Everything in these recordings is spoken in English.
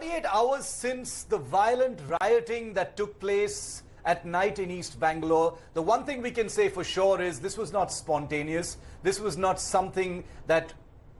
48 hours since the violent rioting that took place at night in East Bangalore, the one thing we can say for sure is this was not spontaneous. This was not something that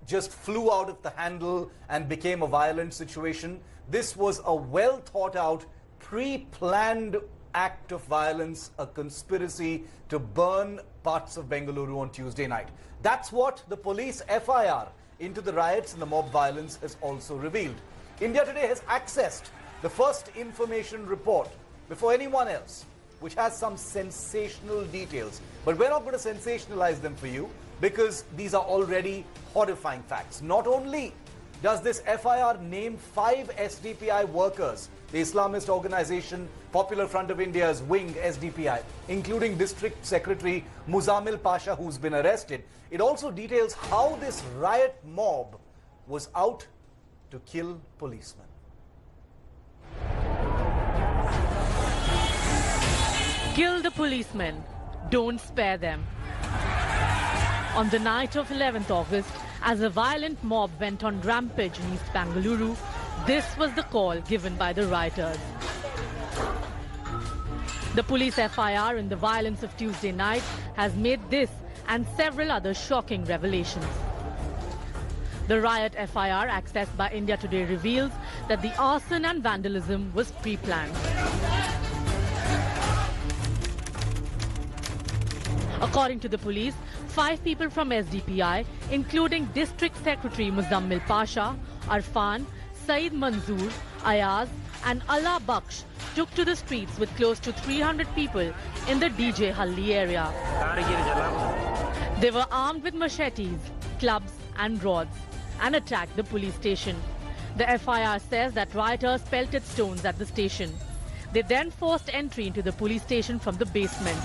just flew out of the handle and became a violent situation. This was a well thought out, pre-planned act of violence, a conspiracy to burn parts of Bengaluru on Tuesday night. That's what the police FIR into the riots and the mob violence has also revealed. India Today has accessed the first information report before anyone else, which has some sensational details. But we're not going to sensationalize them for you because these are already horrifying facts. Not only does this FIR name 5 SDPI workers, the Islamist organization Popular Front of India's wing SDPI, including District Secretary Muzammil Pasha, who's been arrested. It also details how this riot mob was out to kill policemen. Kill the policemen, don't spare them. On the night of 11th August, as a violent mob went on rampage in East Bangalore, this was the call given by the rioters. The police FIR in the violence of Tuesday night has made this and several other shocking revelations. The riot FIR accessed by India Today reveals that the arson and vandalism was pre-planned. According to the police, 5 people from SDPI, including District Secretary Muzammil Pasha, Arfan, Saeed Manzoor, Ayaz and Allah Baksh took to the streets with close to 300 people in the DJ Halli area. They were armed with machetes, clubs and rods and attacked the police station. The FIR says that rioters pelted stones at the station. They then forced entry into the police station from the basement,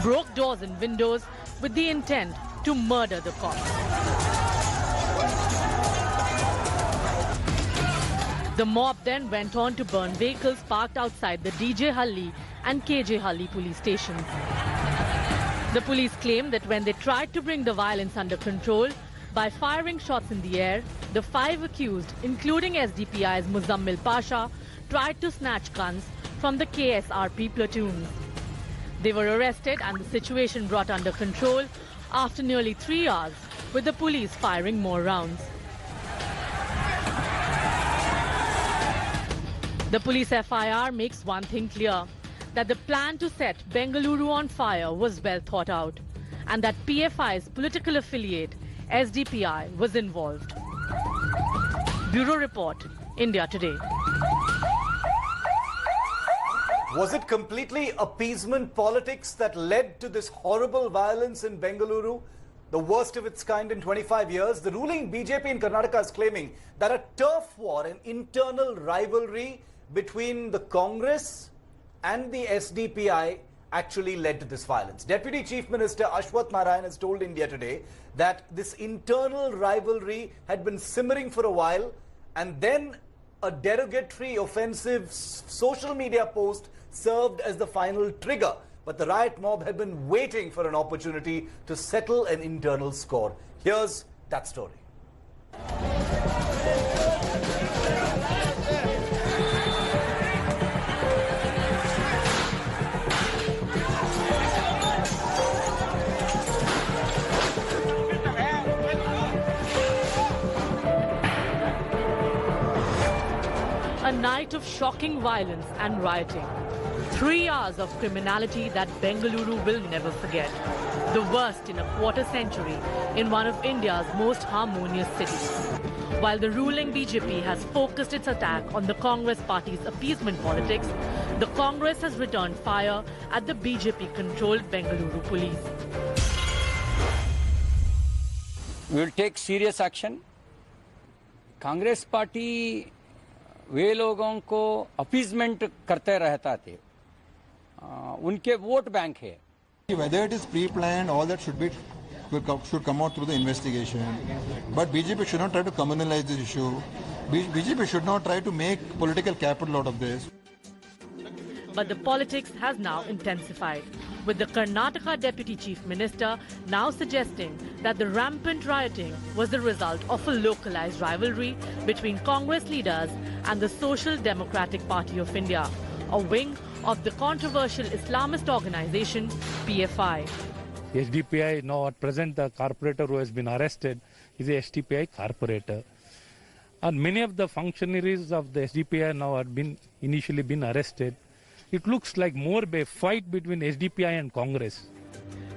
broke doors and windows with the intent to murder the cops. The mob then went on to burn vehicles parked outside the DJ Halli and KJ Halli police stations. The police claim that when they tried to bring the violence under control by firing shots in the air, the 5 accused, including SDPI's Muzammil Pasha, tried to snatch guns from the KSRP platoons. They were arrested and the situation brought under control after nearly 3 hours, with the police firing more rounds. The police FIR makes one thing clear, that the plan to set Bengaluru on fire was well thought out, and that PFI's political affiliate, SDPI, was involved. Bureau Report, India Today. Was it completely appeasement politics that led to this horrible violence in Bengaluru, the worst of its kind in 25 years? The ruling BJP in Karnataka is claiming that a turf war, an internal rivalry between the Congress and the SDPI actually led to this violence. Deputy Chief Minister Ashwath Narayan has told India Today that this internal rivalry had been simmering for a while, and then a derogatory, offensive social media post served as the final trigger. But the riot mob had been waiting for an opportunity to settle an internal score. Here's that story. A night of shocking violence and rioting. 3 hours of criminality that Bengaluru will never forget. The worst in a quarter century in one of India's most harmonious cities. While the ruling BJP has focused its attack on the Congress party's appeasement politics, the Congress has returned fire at the BJP-controlled Bengaluru police. We will take serious action. Congress party वे लोगों को appeasement करते रहता थे, उनके vote bank है. Whether it is pre-planned, all that should come out through the investigation. But BJP should not try to communalize this issue. BJP should not try to make political capital out of this. But the politics has now intensified, with the Karnataka Deputy Chief Minister now suggesting that the rampant rioting was the result of a localized rivalry between Congress leaders and the Social Democratic Party of India, a wing of the controversial Islamist organization PFI. SDPI now at present the corporator who has been arrested is a SDPI corporator. And many of the functionaries of the SDPI now have initially been arrested. It looks like more a fight between SDPI and Congress.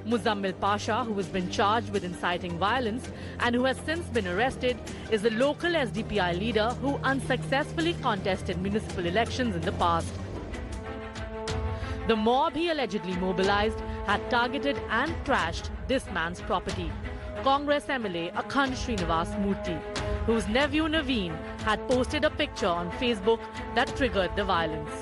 Muzammil Pasha, who has been charged with inciting violence and who has since been arrested, is the local SDPI leader who unsuccessfully contested municipal elections in the past. The mob he allegedly mobilized had targeted and trashed this man's property. Congress MLA Akhand Srinivas Murthy, whose nephew Naveen had posted a picture on Facebook that triggered the violence.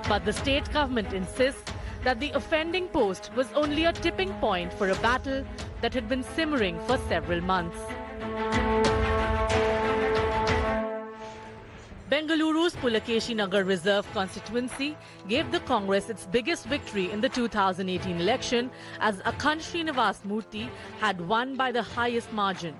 But the state government insists that the offending post was only a tipping point for a battle that had been simmering for several months. Bengaluru's Pulakeshi Nagar Reserve constituency gave the Congress its biggest victory in the 2018 election as Akhand Srinivas Murthy had won by the highest margin.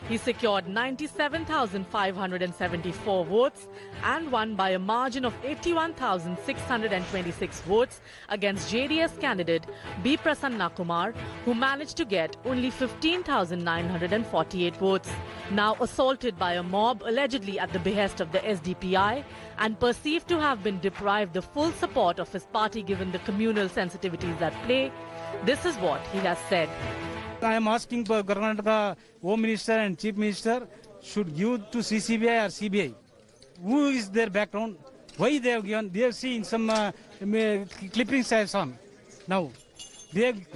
He secured 97,574 votes and won by a margin of 81,626 votes against JDS candidate B. Prasanna Kumar, who managed to get only 15,948 votes. Now assaulted by a mob allegedly at the behest of the SDPI and perceived to have been deprived the full support of his party given the communal sensitivities at play, this is what he has said. I am asking for Karnataka Home Minister and Chief Minister should give to CCBI or CBI. Who is their background? Why they have given? They have seen some clippings I have seen. Now,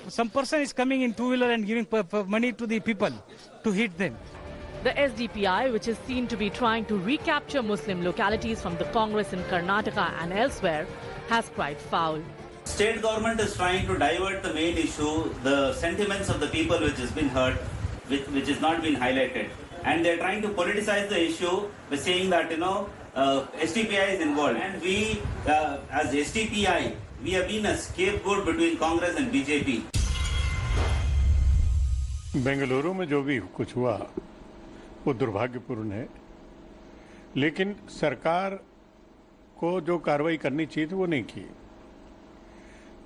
some person is coming in two-wheeler and giving money to the people to hit them. The SDPI, which is seen to be trying to recapture Muslim localities from the Congress in Karnataka and elsewhere, has cried foul. State government is trying to divert the main issue, the sentiments of the people which has been heard, which has not been highlighted. And they're trying to politicize the issue by saying that, SDPI is involved. And we, as SDPI, we have been a scapegoat between Congress and BJP. Bengaluru में जो भी कुछ हुआ वो दुर्भाग्यपूर्ण है, लेकिन सरकार को जो कार्रवाई करनी चाहिए थी वो नहीं की।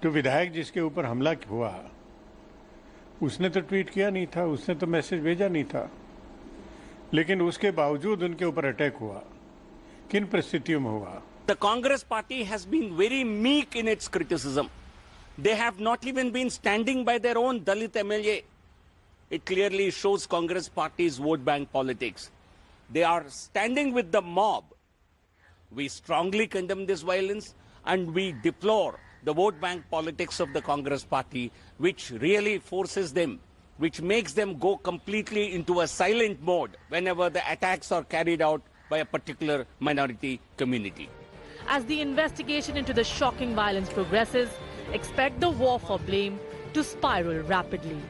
जो विधायक जिसके ऊपर हमला हुआ उसने तो ट्वीट किया नहीं था, उसने तो मैसेज भेजा नहीं था, लेकिन उसके बावजूद उनके ऊपर अटैक हुआ। किन परिस्थितियों में हुआ? The Congress party has been very meek in its criticism. They have not even been standing by their own Dalit MLA. It clearly shows Congress party's vote bank politics. They are standing with the mob. We strongly condemn this violence and we deplore the vote bank politics of the Congress party, which really forces them, which makes them go completely into a silent mode whenever the attacks are carried out by a particular minority community. As the investigation into the shocking violence progresses, expect the war for blame to spiral rapidly.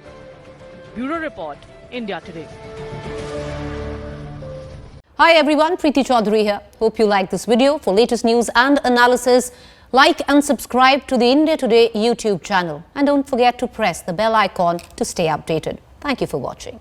Bureau Report, India Today. Hi everyone, Preeti Chaudhary here. Hope you like this video. For latest news and analysis, like and subscribe to the India Today YouTube channel. And don't forget to press the bell icon to stay updated. Thank you for watching.